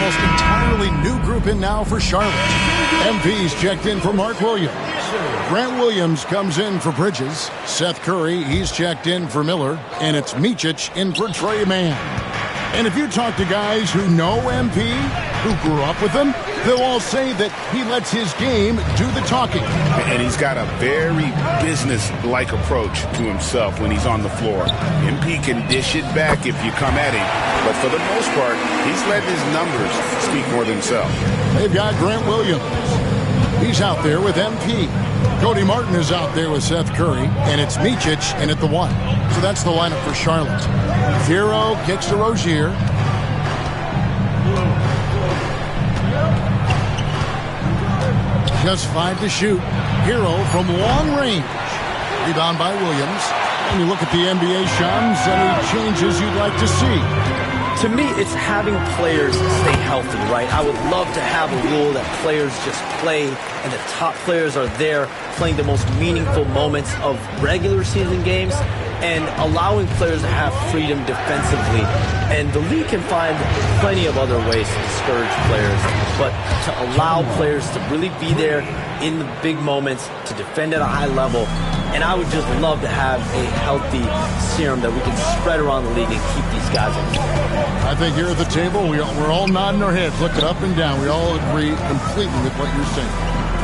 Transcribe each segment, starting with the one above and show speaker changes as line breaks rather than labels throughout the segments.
almost entirely new group in now for Charlotte. MP's checked in for Mark Williams. Grant Williams comes in for Bridges. Seth Curry, he's checked in for Miller. And it's Micic in for Trey Mann. And if you talk to guys who know MP, who grew up with him, they'll all say that he lets his game do the talking.
And he's got a very business-like approach to himself when he's on the floor. MP can dish it back if you come at him, but for the most part, he's letting his numbers speak for themselves.
They've got Grant Williams. He's out there with MP. Cody Martin is out there with Seth Curry, and it's Micic in at the 1. So that's the lineup for Charlotte. Hero kicks to Rozier. Just 5 to shoot. Hero from long range. Rebound by Williams. And you look at the NBA, Shams, any changes you'd like to see?
To me, it's having players stay healthy, right? I would love to have a rule that players just play and the top players are there playing the most meaningful moments of regular season games and allowing players to have freedom defensively. And the league can find plenty of other ways to discourage players, but to allow players to really be there in the big moments, to defend at a high level. And I would just love to have a healthy serum that we can spread around the league and keep these guys on.
I think here at the table, we're all nodding our heads, looking up and down. We all agree completely with what you're saying.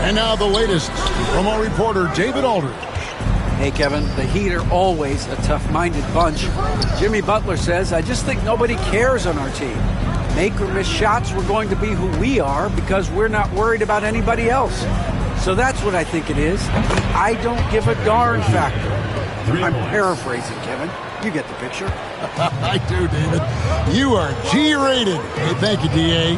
And now the latest from our reporter, David Aldridge.
Hey, Kevin, the Heat are always a tough-minded bunch. Jimmy Butler says, I just think nobody cares on our team. Make or miss shots, we're going to be who we are because we're not worried about anybody else. So that's what I think it is. I don't give a darn factor. I'm paraphrasing, Kevin. You get the picture.
I do, David. You are G-rated. Hey, thank you, D.A.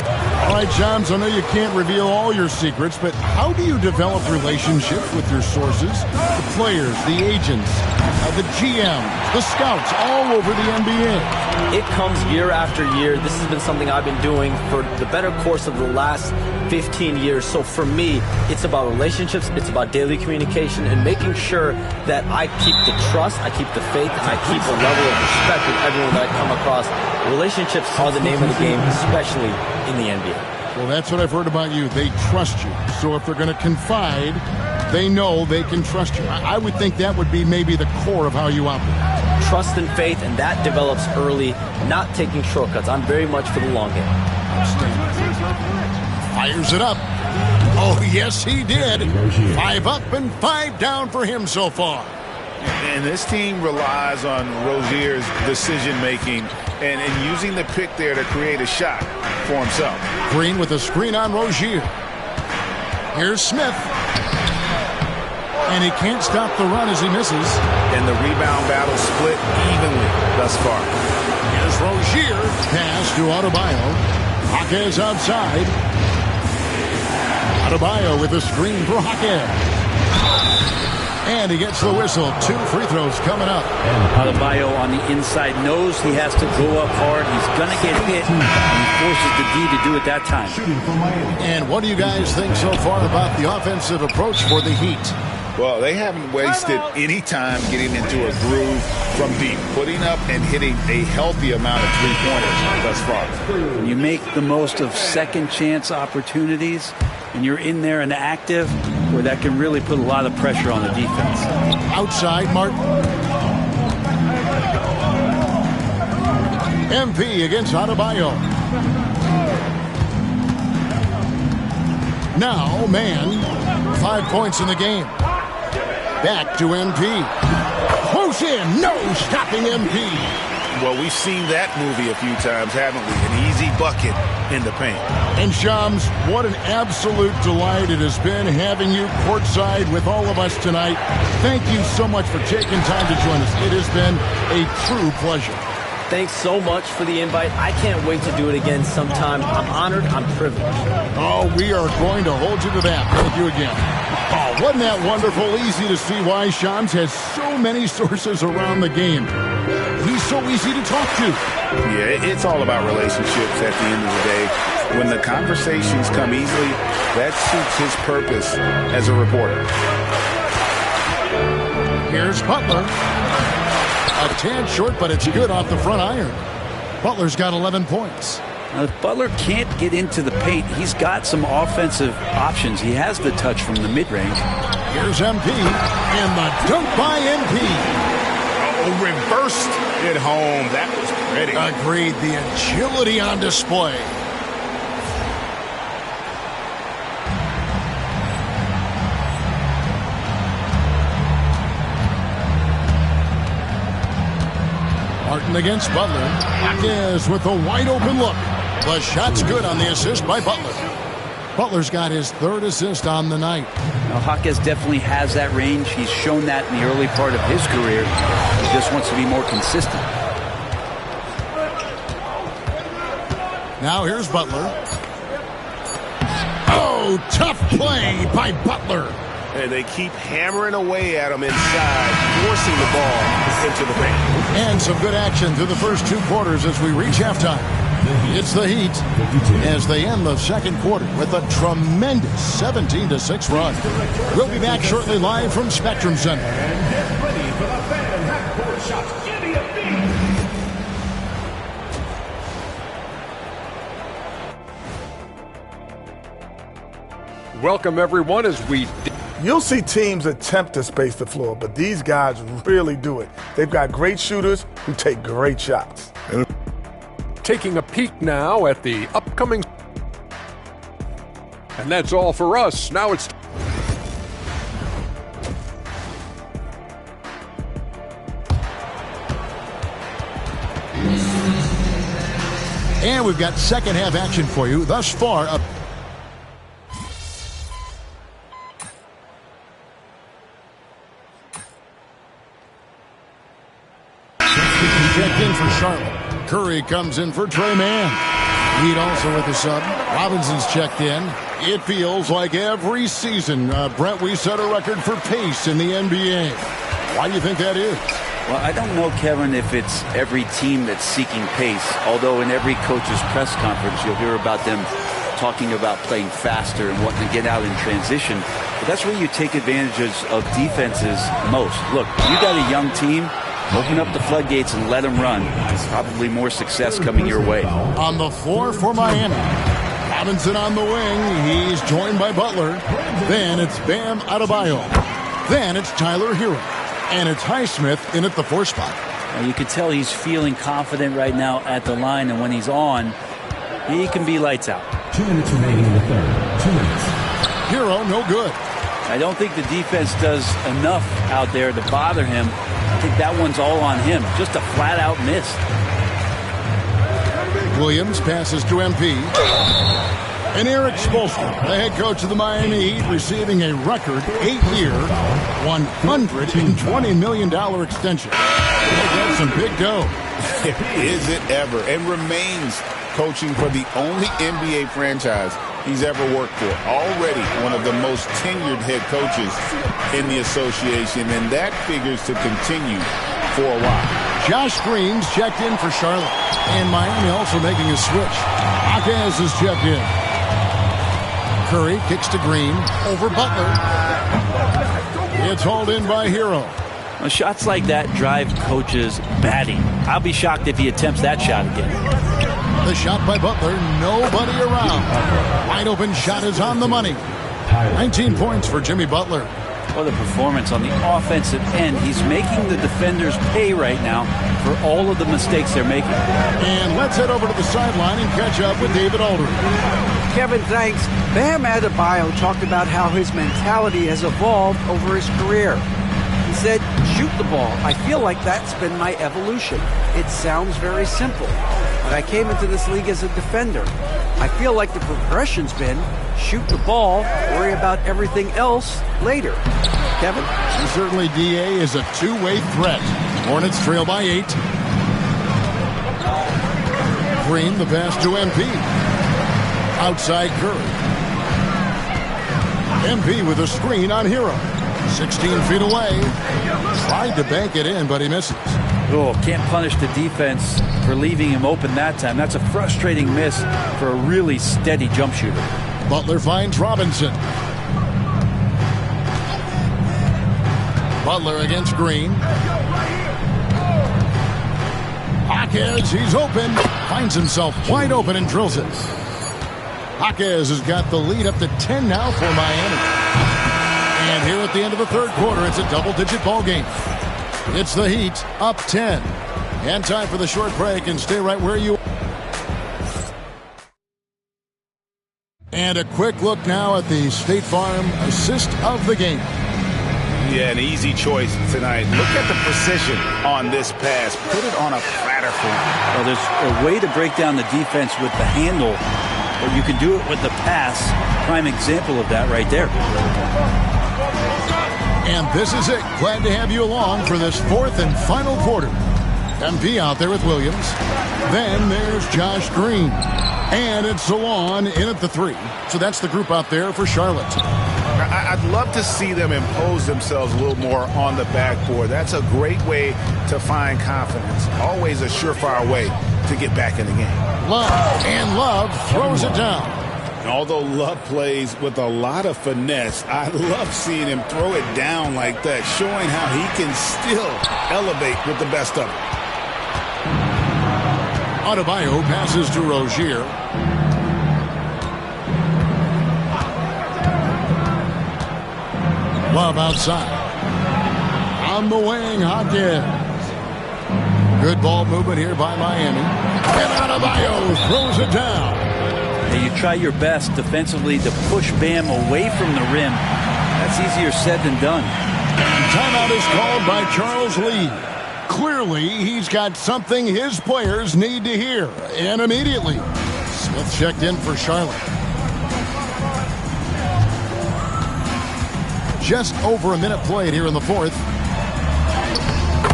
All right, Shams, I know you can't reveal all your secrets, but how do you develop relationships with your sources, the players, the agents, the GM, the scouts all over the NBA?
It comes year after year. This has been something I've been doing for the better course of the last 15 years. So for me, it's about relationships, it's about daily communication, and making sure that I keep the trust, I keep the faith, and I keep a level of respect with everyone that I come across. Relationships are the name of the game, especially in the NBA.
Well, that's what I've heard about you. They trust you. So if they're going to confide, they know they can trust you. I would think that would be maybe the core of how you operate.
Trust and faith, and that develops early, not taking shortcuts. I'm very much for the long game.
Fires it up. Oh, yes, he did. 5 up and 5 down for him so far.
And this team relies on Rozier's decision-making and using the pick there to create a shot for himself.
Green with a screen on Rozier. Here's Smith. And he can't stop the run as he misses.
And the rebound battle split evenly thus far.
Here's Rozier. Pass to Adebayo. Jaquez outside. Adebayo with a screen for Jaquez. And he gets the whistle. 2 free throws coming up.
Adebayo on the inside knows he has to go up hard. He's going to get hit. And he forces the D to do it that time.
And what do you guys think so far about the offensive approach for the Heat?
Well, they haven't wasted any time getting into a groove from deep, putting up and hitting a healthy amount of three-pointers thus far.
When you make the most of second-chance opportunities and you're in there and active, where that can really put a lot of pressure on the defense.
Outside, Martin. MP against Adebayo. Now, man, 5 points in the game. Back to MP. Close in. No stopping MP.
Well, we've seen that movie a few times, haven't we? An easy bucket in the paint.
And Shams, what an absolute delight it has been having you courtside with all of us tonight. Thank you so much for taking time to join us. It has been a true pleasure.
Thanks so much for the invite. I can't wait to do it again sometime. I'm honored. I'm privileged.
Oh, we are going to hold you to that. Thank you again. Oh, wasn't that wonderful? Easy to see why Shams has so many sources around the game. He's so easy to talk to.
Yeah, it's all about relationships at the end of the day. When the conversations come easily, that suits his purpose as a reporter.
Here's Butler. A tad short, but it's good off the front iron. Butler's got 11 points.
If Butler can't get into the paint, he's got some offensive options. He has the touch from the mid-range.
Here's MP, and the dunk by MP.
Oh, reversed it home. That was pretty.
Agreed. The agility on display. Martin against Butler. Jaquez with a wide open look. The shot's good on the assist by Butler. Butler's got his third assist on the night.
Now, Jaquez definitely has that range. He's shown that in the early part of his career. He just wants to be more consistent.
Now here's Butler. Oh, tough play by Butler.
And they keep hammering away at him inside, forcing the ball into the paint.
And some good action through the first 2 quarters as we reach halftime. It's the Heat as they end the second quarter with a tremendous 17-6 run. We'll be back shortly live from Spectrum Center.
Welcome, everyone, as we...
You'll see teams attempt to space the floor, but these guys really do it. They've got great shooters who take great shots.
Taking a peek now at the upcoming... And that's all for us. Now it's...
And we've got second half action for you. Thus far, checked in for Charlotte. Curry comes in for Trey Mann. Heat also with the sub. Robinson's checked in. It feels like every season, Brent, we set a record for pace in the NBA. Why do you think that is?
Well, I don't know, Kevin, if it's every team that's seeking pace, although in every coach's press conference you'll hear about them talking about playing faster and wanting to get out in transition. But that's where you take advantage of defenses most. Look, you got a young team, open up the floodgates and let them run. There's probably more success coming your way.
On the floor for Miami. Robinson on the wing. He's joined by Butler. Then it's Bam Adebayo. Then it's Tyler Hero. And it's Highsmith in at the 4 spot.
You can tell he's feeling confident right now at the line, and when he's on, he can be lights out.
2 minutes remaining in the third. 2 minutes.
Hero, no good.
I don't think the defense does enough out there to bother him. I think that one's all on him. Just a flat-out miss.
Williams passes to MP. And Eric Spoelstra, the head coach of the Miami Heat, receiving a record 8-year, $120 million extension. That's some big dough.
Is it ever? And remains coaching for the only NBA franchise he's ever worked for. Already one of the most tenured head coaches in the association, and that figures to continue for a while.
Josh Green's checked in for Charlotte. And Miami also making a switch. Jaquez is checked in. Curry kicks to Green over Butler. It's hauled in by Hero.
Well, shots like that drive coaches batting. I'll be shocked if he attempts that shot again.
The shot by Butler, nobody around. Wide open shot is on the money. 19 points for Jimmy Butler.
What a performance on the offensive end. He's making the defenders pay right now for all of the mistakes they're making.
And let's head over to the sideline and catch up with David Aldridge.
Kevin, thanks. Bam Adebayo talked about how his mentality has evolved over his career. He said, shoot the ball. I feel like that's been my evolution. It sounds very simple, but I came into this league as a defender. I feel like the progression's been shoot the ball, worry about everything else later. Kevin?
And certainly DA is a two-way threat. Hornets trail by 8. Green, the pass to MP. Outside Curry. MP with a screen on Hero. 16 feet away. Tried to bank it in, but he misses.
Oh, can't punish the defense for leaving him open that time. That's a frustrating miss for a really steady jump shooter.
Butler finds Robinson. Butler against Green. Jaquez, he's open. Finds himself wide open and drills it. Jaquez has got the lead up to 10 now for Miami. And here at the end of the third quarter, it's a double-digit ball game. It's the Heat up 10. And time for the short break, and stay right where you are. And a quick look now at the State Farm assist of the game.
Yeah, an easy choice tonight. Look at the precision on this pass. Put it on a platter for him.
Well, there's a way to break down the defense with the handle, but you can do it with the pass. Prime example of that right there.
And this is it. Glad to have you along for this fourth and final quarter. MP out there with Williams. Then there's Josh Green. And it's Salon in at the 3. So that's the group out there for Charlotte.
I'd love to see them impose themselves a little more on the backboard. That's a great way to find confidence. Always a surefire way to get back in the game.
Love throws it down.
And although Love plays with a lot of finesse, I love seeing him throw it down like that, showing how he can still elevate with the best of it.
Adebayo passes to Rozier. Love outside. On the wing, Jaquez. Good ball movement here by Miami. And Adebayo throws it down.
Hey, you try your best defensively to push Bam away from the rim. That's easier said than done.
Timeout is called by Charles Lee. Clearly, he's got something his players need to hear. And immediately, Smith checked in for Charlotte. Just over a minute played here in the fourth.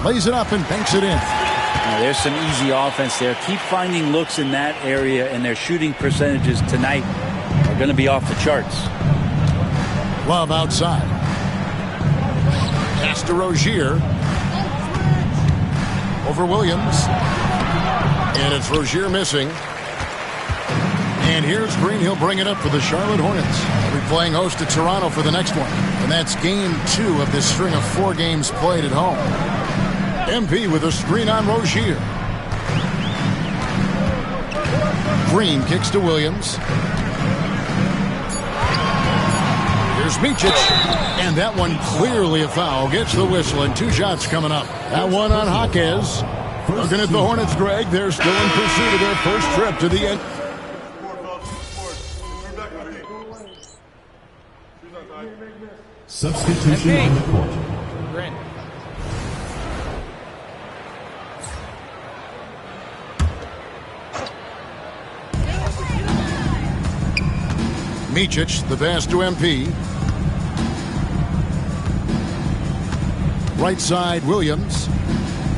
Lays it up and banks it in.
Now, there's some easy offense there. Keep finding looks in that area, and their shooting percentages tonight are going to be off the charts.
Love outside. Pass to Rozier. Over Williams. And it's Rozier missing. And here's Green. He'll bring it up for the Charlotte Hornets. They'll be playing host to Toronto for the next one. And that's game 2 of this string of 4 games played at home. MP with a screen on Rozier. Green kicks to Williams. Here's Micic. And that one clearly a foul. Gets the whistle, and 2 shots coming up. That one on Jaquez. Looking at the Hornets, Greg. They're still in pursuit of their first trip to the end.
Substitution on the court.
Micic, the pass to MP. Right side, Williams.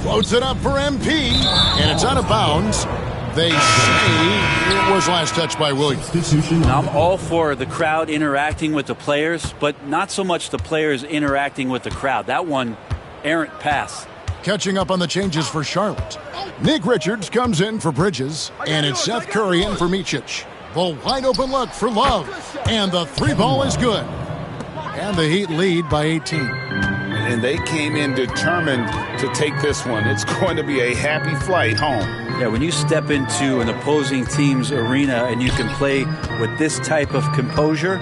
Floats it up for MP. And it's out of bounds. They say it was last touched by Williams.
Now, I'm all for the crowd interacting with the players, but not so much the players interacting with the crowd. That one, errant pass.
Catching up on the changes for Charlotte. Nick Richards comes in for Bridges, and it's Seth Curry in for Micic. The wide open look for Love, and the 3 ball is good. And the Heat lead by 18.
And they came in determined to take this one. It's going to be a happy flight home.
Yeah, when you step into an opposing team's arena and you can play with this type of composure,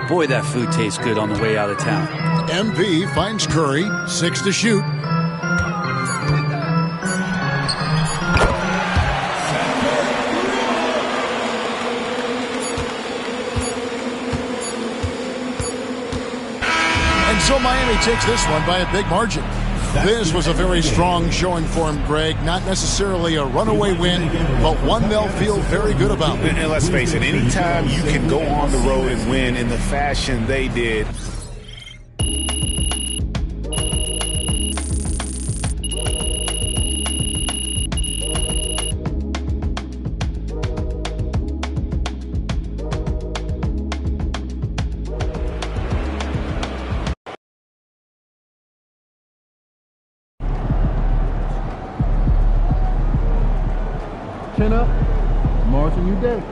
boy, that food tastes good on the way out of town.
MP finds Curry, 6 to shoot. And so Miami takes this one by a big margin. This was a very strong showing for him, Greg. Not necessarily a runaway win, but one they'll feel very good about.
And let's face it, anytime you can go on the road and win in the fashion they did,
Chin up, Martin, you dead.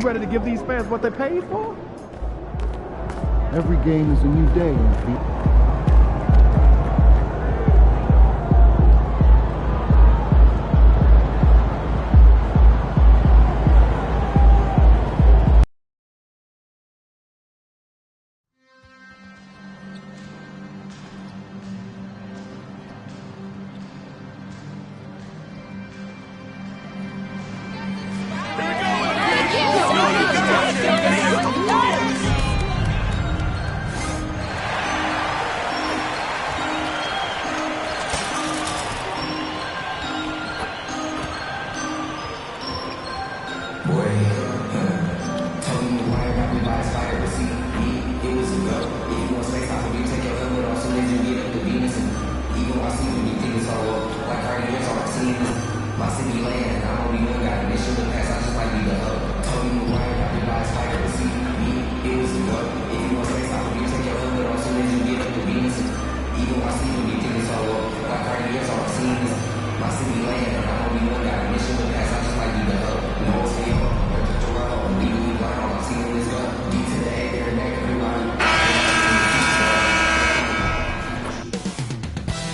ready to give these fans what they paid for?
Every game is a new day, MP.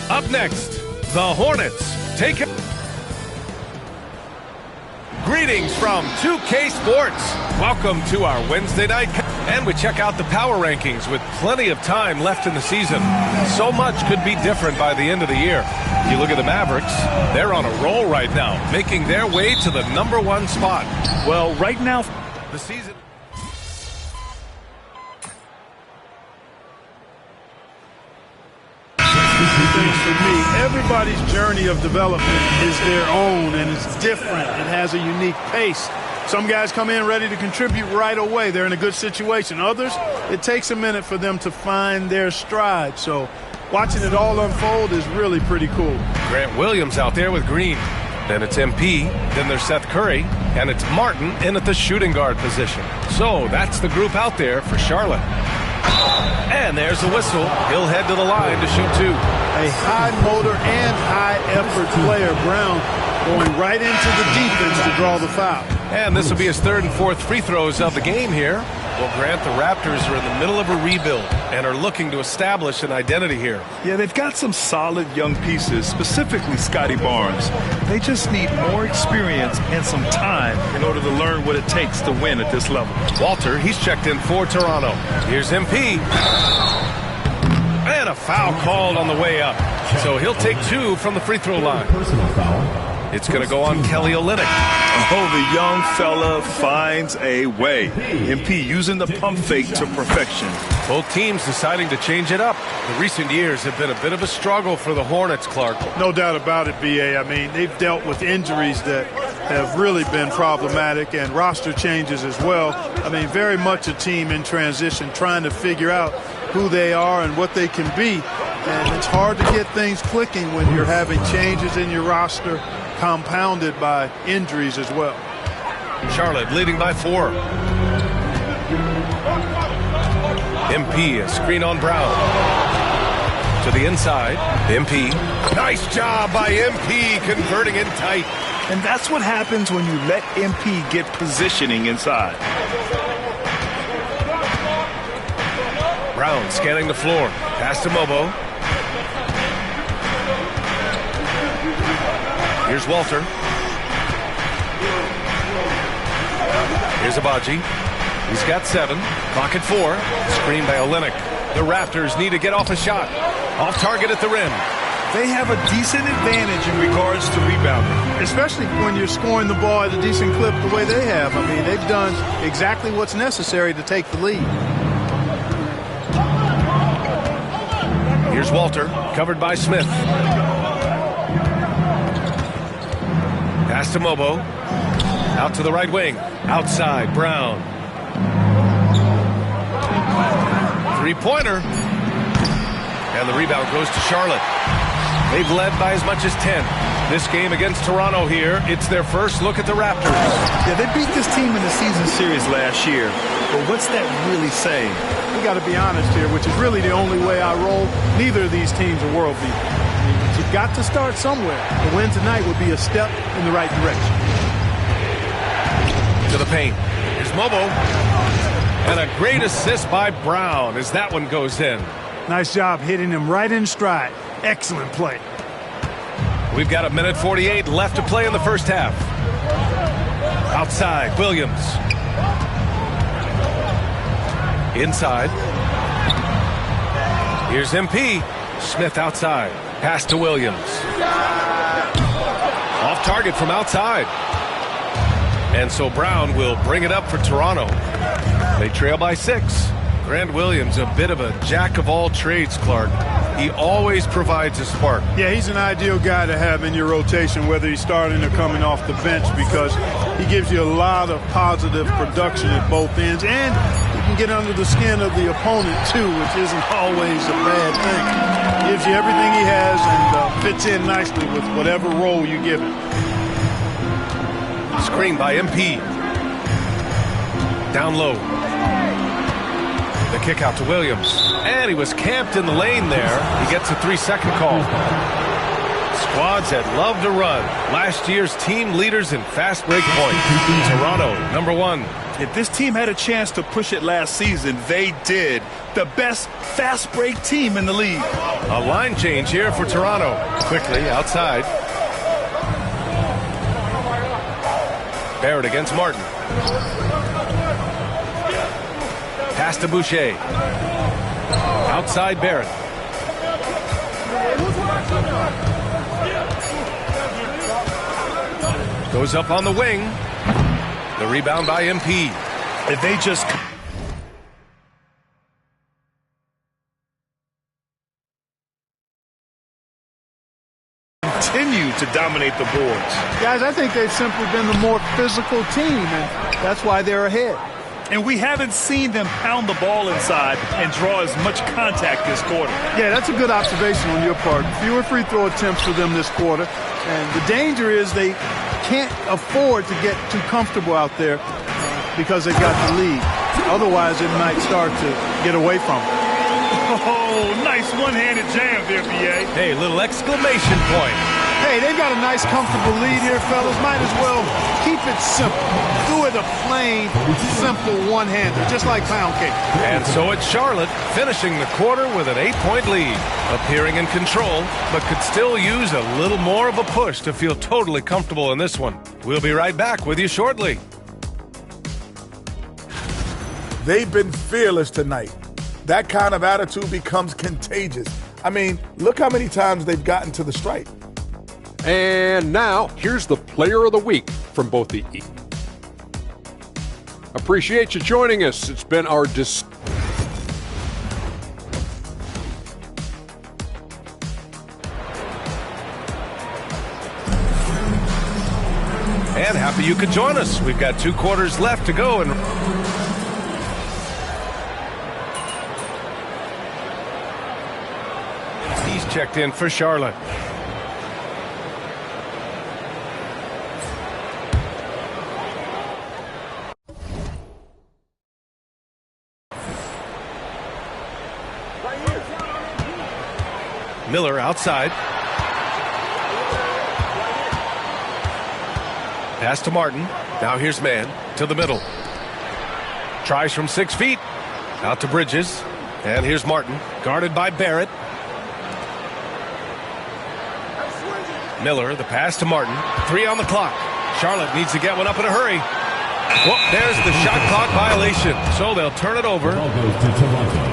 Up next, the Hornets take it. Greetings from 2K Sports. Welcome to our Wednesday night. And we check out the power rankings with plenty of time left in the season. So much could be different by the end of the year. You look at the Mavericks, they're on a roll right now, making their way to the #1 spot.
Well, right now,
the season...
For me, everybody's journey of development is their own, and it's different. It has a unique pace. Some guys come in ready to contribute right away. They're in a good situation. Others, it takes a minute for them to find their stride. So watching it all unfold is really pretty cool.
Grant Williams out there with Green. Then it's MP, then there's Seth Curry, and it's Martin in at the shooting guard position. So that's the group out there for Charlotte. And there's the whistle. He'll head to the line to shoot two.
A high motor and high effort player, Brown, going right into the defense to draw the foul.
And this will be his third and fourth free throws of the game here. Well, Grant, the Raptors are in the middle of a rebuild and are looking to establish an identity here.
Yeah, they've got some solid young pieces, specifically Scotty Barnes. They just need more experience and some time in order to learn what it takes to win at this level.
Walter, he's checked in for Toronto. Here's MP. And a foul called on the way up. So he'll take two from the free throw line.
Personal foul.
It's going to go on Kelly Olynyk.
Oh, the young fella finds a way. MP using the pump fake to perfection.
Both teams deciding to change it up. The recent years have been a bit of a struggle for the Hornets, Clark.
No doubt about it, B.A. I mean, they've dealt with injuries that have really been problematic and roster changes as well. I mean, very much a team in transition, trying to figure out who they are and what they can be. And it's hard to get things clicking when you're having changes in your roster, compounded by injuries as well.
Charlotte leading by 4. MP, a screen on Brown. To the inside, MP. Nice job by MP, converting in tight.
And that's what happens when you let MP get positioning inside.
Brown scanning the floor. Pass to Mobo. Here's Walter. Here's Abaji. He's got 7. Clock at 4. Screen by Olynyk. The Raptors need to get off a shot. Off target at the rim.
They have a decent advantage in regards to rebounding, especially when you're scoring the ball at a decent clip the way they have. I mean, they've done exactly what's necessary to take the lead.
Here's Walter, covered by Smith. Pass to Mobo. Out to the right wing. Outside, Brown. Three-pointer. And the rebound goes to Charlotte. They've led by as much as 10. This game against Toronto here, it's their first look at the Raptors.
Yeah, they beat this team in the season series last year. But what's that really saying?
We got to be honest here, which is really the only way I roll. Neither of these teams are world beaters. You've got to start somewhere. The win tonight would be a step in the right direction.
To the paint. Here's Mobo. And a great assist by Brown as that one goes in.
Nice job hitting him right in stride. Excellent play.
We've got 1:48 left to play in the first half. Outside, Williams. Inside. Here's MP. Smith outside. Pass to Williams. Off target from outside. And so Brown will bring it up for Toronto. They trail by 6. Grant Williams, a bit of a jack of all trades, Clark. He always provides a spark.
Yeah, he's an ideal guy to have in your rotation, whether he's starting or coming off the bench, because he gives you a lot of positive production at both ends, and he can get under the skin of the opponent too, which isn't always a bad thing. Gives you everything he has and fits in nicely with whatever role you give him.
Screen by MP. Down low. The kick out to Williams. And he was camped in the lane there. He gets a 3-second call. Squads that love to run. Last year's team leaders in fast break points. Toronto, number 1.
If this team had a chance to push it last season, they did. The best fast break team in the league.
A line change here for Toronto. Quickly outside. Barrett against Martin. Pass to Boucher. Outside Barrett. Goes up on the wing. The rebound by MP.
If they just continue to dominate the boards.
Guys, I think they've simply been the more physical team, and that's why they're ahead.
And we haven't seen them pound the ball inside and draw as much contact this quarter.
Yeah, that's a good observation on your part. Fewer free throw attempts for them this quarter. And the danger is they can't afford to get too comfortable out there because they've got the lead. Otherwise, it might start to get away from them.
Oh, nice one-handed jam there, B.A.
Hey, little exclamation point.
Hey, they've got a nice, comfortable lead here, fellas. Might as well keep it simple. Do it a plain, simple one-hander, just like pound cake.
And so it's Charlotte finishing the quarter with an 8-point lead. Appearing in control, but could still use a little more of a push to feel totally comfortable in this one. We'll be right back with you shortly.
They've been fearless tonight. That kind of attitude becomes contagious. I mean, look how many times they've gotten to the stripe.
And now, here's the player of the week from both the East. Appreciate you joining us. It's been our
And happy you could join us. We've got 2 quarters left to go. And he's checked in for Charlotte. Miller outside. Pass to Martin. Now here's Mann to the middle. Tries from 6 feet. Out to Bridges. And here's Martin. Guarded by Barrett. Miller, the pass to Martin. 3 on the clock. Charlotte needs to get one up in a hurry. Whoop, there's the shot clock violation. So they'll turn it over.
Ball goes to Toronto.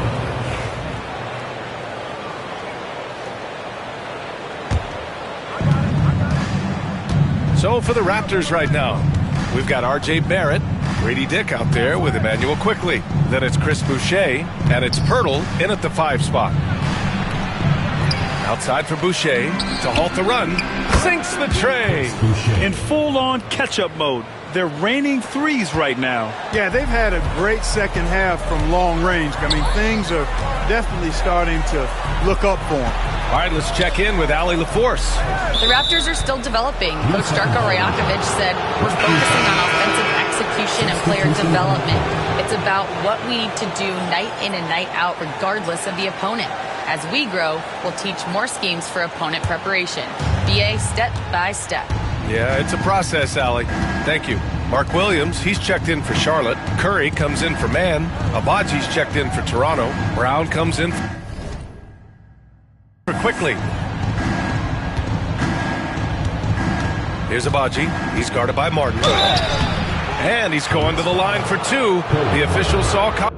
So for the Raptors right now, we've got R.J. Barrett, Grady Dick out there with Emmanuel Quickly. Then it's Chris Boucher, and it's Pirtle in at the 5 spot. Outside for Boucher to halt the run. Sinks the tray.
In full-on catch-up mode. They're raining threes right now.
Yeah, they've had a great second half from long range. I mean, things are definitely starting to look up for them.
All right, let's check in with Allie LaForce.
The Raptors are still developing. Coach Darko Rajakovic said we're focusing on offensive execution and player development. It's about what we need to do night in and night out regardless of the opponent. As we grow, we'll teach more schemes for opponent preparation. BA step by step.
Yeah, it's a process, Allie. Thank you. Mark Williams, he's checked in for Charlotte. Curry comes in for Man. Abaji's checked in for Toronto. Brown comes in for Quickly. Here's Abaji. He's guarded by Martin. And he's going to the line for two. The official saw...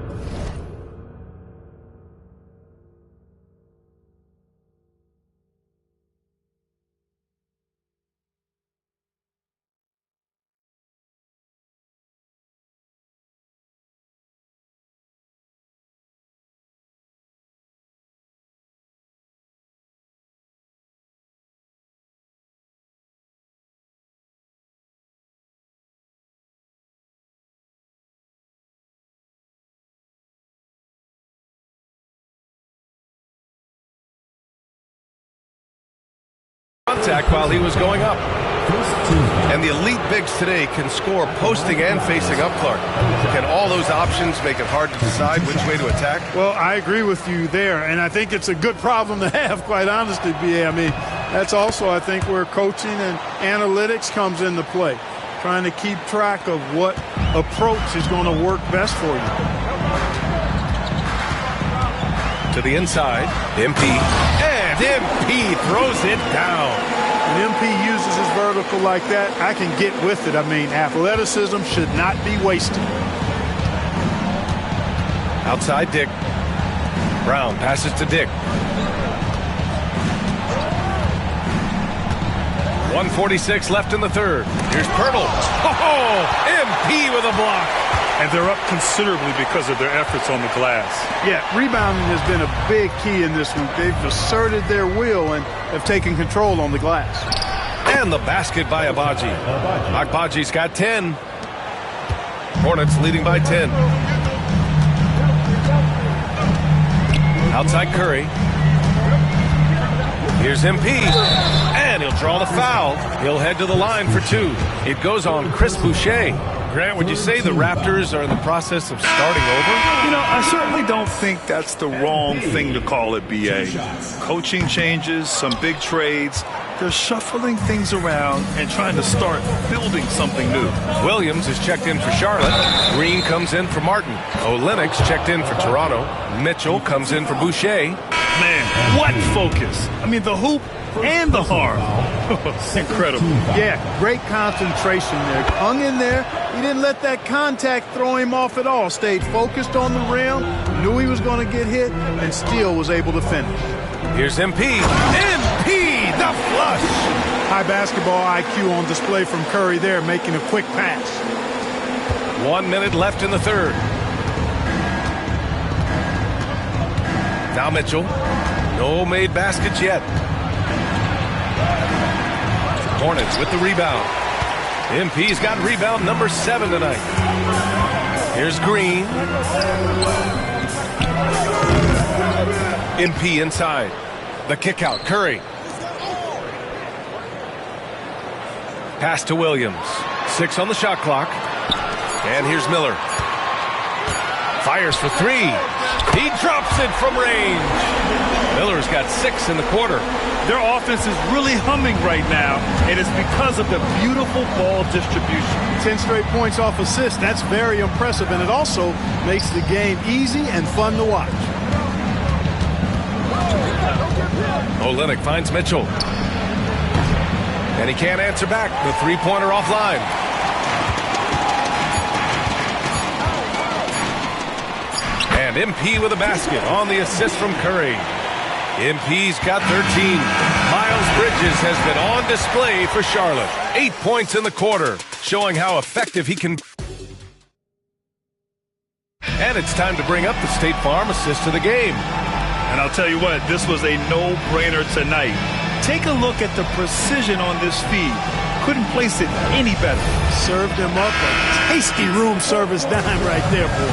contact while he was going up. And the elite bigs today can score posting and facing up, Clark. Can all those options make it hard to decide which way to attack?
Well, I agree with you there, and I think it's a good problem to have, quite honestly, B.A. I mean, that's also, I think, where coaching and analytics comes into play. Trying to keep track of what approach is going to work best for you.
To the inside, MP. And MP throws it down.
When MP uses his vertical like that, I can get with it. I mean, athleticism should not be wasted.
Outside Dick. Brown passes to Dick. 1:46 left in the third. Here's Pirtle. Oh, MP with a block.
And they're up considerably because of their efforts on the glass.
Yeah, rebounding has been a big key in this one. They've asserted their will and have taken control on the glass.
And the basket by Abaji. Abaji's got 10. Hornets leading by 10. Outside Curry. Here's MP. And he'll draw the foul. He'll head to the line for two. It goes on Chris Boucher. Grant, would you say the Raptors are in the process of starting over?
You know, I certainly don't think that's the wrong thing to call it, B.A. Coaching changes, some big trades. They're shuffling things around and trying to start building something new.
Williams is checked in for Charlotte. Green comes in for Martin. Olenek's checked in for Toronto. Mitchell comes in for Boucher.
Man, what focus. I mean, the hoop and the harm. Incredible.
Yeah, great concentration there. Hung in there. He didn't let that contact throw him off at all. Stayed focused on the rim, knew he was going to get hit, and still was able to finish.
Here's MP. MP, the flush.
High basketball IQ on display from Curry there, making a quick pass.
1 minute left in the third. Now Mitchell. No made baskets yet. Hornets with the rebound. MP's got rebound number 7 tonight. Here's Green. MP inside. The kick out. Curry. Pass to Williams. 6 on the shot clock. And here's Miller. Fires for 3. He drops it from range. Miller's got 6 in the quarter.
Their offense is really humming right now, and it's because of the beautiful ball distribution.
10 straight points off assists. That's very impressive, and it also makes the game easy and fun to watch.
Olenek finds Mitchell. And he can't answer back. The three-pointer offline. And MP with a basket on the assist from Curry. MP's got 13. Miles Bridges has been on display for Charlotte. 8 points in the quarter, showing how effective he can. And it's time to bring up the State Farm assist of the game.
And I'll tell you what, this was a no-brainer tonight. Take a look at the precision on this feed. Couldn't place it any better.
Served him up a tasty room service dime right there, boy.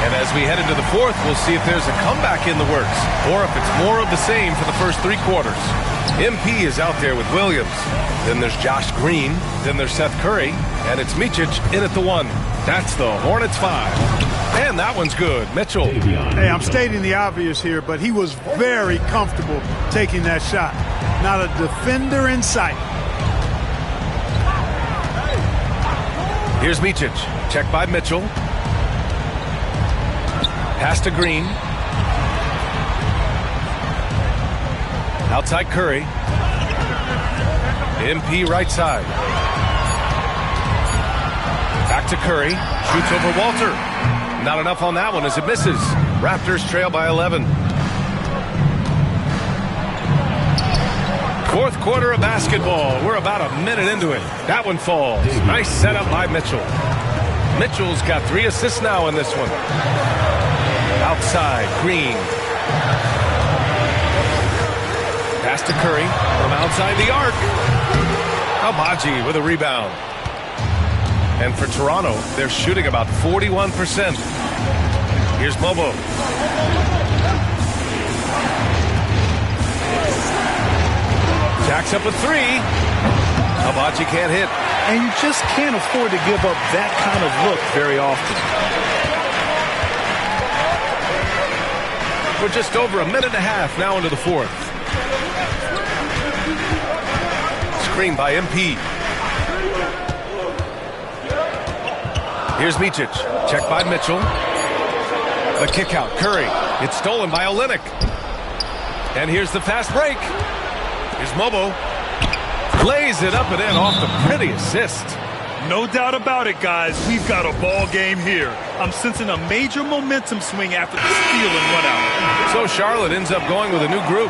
And as we head into the fourth, we'll see if there's a comeback in the works or if it's more of the same for the first 3 quarters. MP is out there with Williams. Then there's Josh Green. Then there's Seth Curry. And it's Micic in at the 1. That's the Hornets 5. And that one's good. Mitchell.
Hey, I'm stating the obvious here, but he was very comfortable taking that shot. Not a defender in sight.
Here's Micic. Check by Mitchell. Pass to Green. Outside Curry. MP right side. Back to Curry. Shoots over Walter. Not enough on that one as it misses. Raptors trail by 11. Fourth quarter of basketball. We're about a minute into it. That one falls. Nice setup by Mitchell. Mitchell's got 3 assists now in this one. Outside, Green. Pass to Curry from outside the arc. Agbaji with a rebound. And for Toronto, they're shooting about 41%. Here's Bobo. Jacks up a 3. Agbaji can't hit.
And you just can't afford to give up that kind of look very often.
We're just over a minute and a half now into the fourth. Screen by MP. Here's Micic. Check by Mitchell. The kick out. Curry. It's stolen by Olynyk. And here's the fast break. Here's Mobo. Lays it up and in off the pretty assist.
No doubt about it, guys. We've got a ball game here. I'm sensing a major momentum swing after the steal and run out.
So Charlotte ends up going with a new group.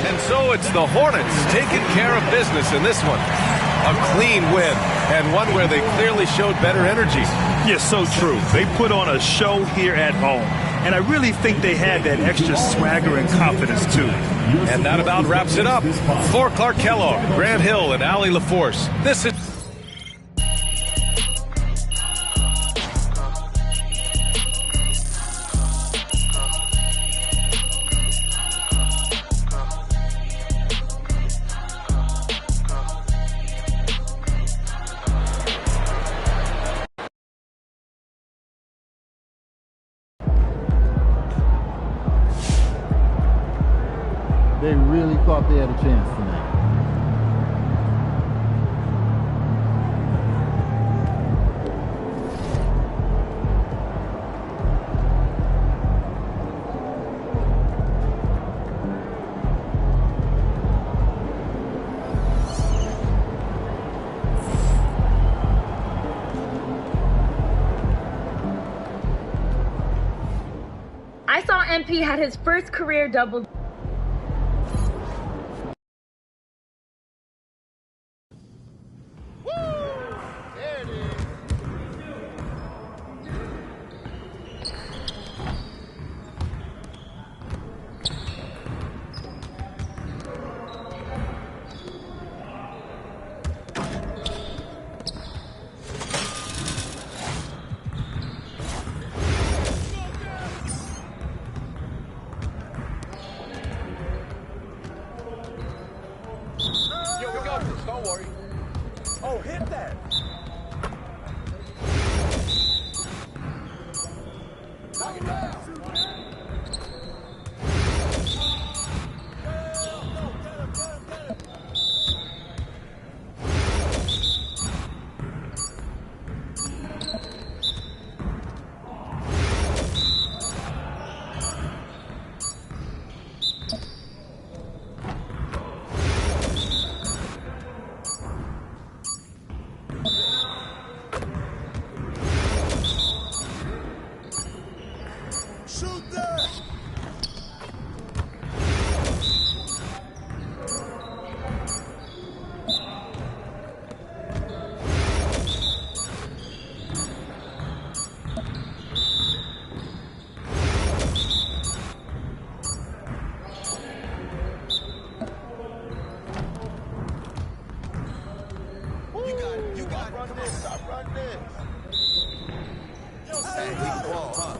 And so it's the Hornets taking care of business in this one. A clean win, and one where they clearly showed better energy.
Yes, so true. They put on a show here at home. And I really think they had that extra swagger and confidence, too.
And that about wraps it up. For Clark Kellogg, Grant Hill, and Allie LaForce, this is...
They really thought they had a chance tonight.
I saw MP had his first career double.
Don't worry. Oh, hit that. Knock it down.
Stop running this. Yo, Sandy, ball, huh?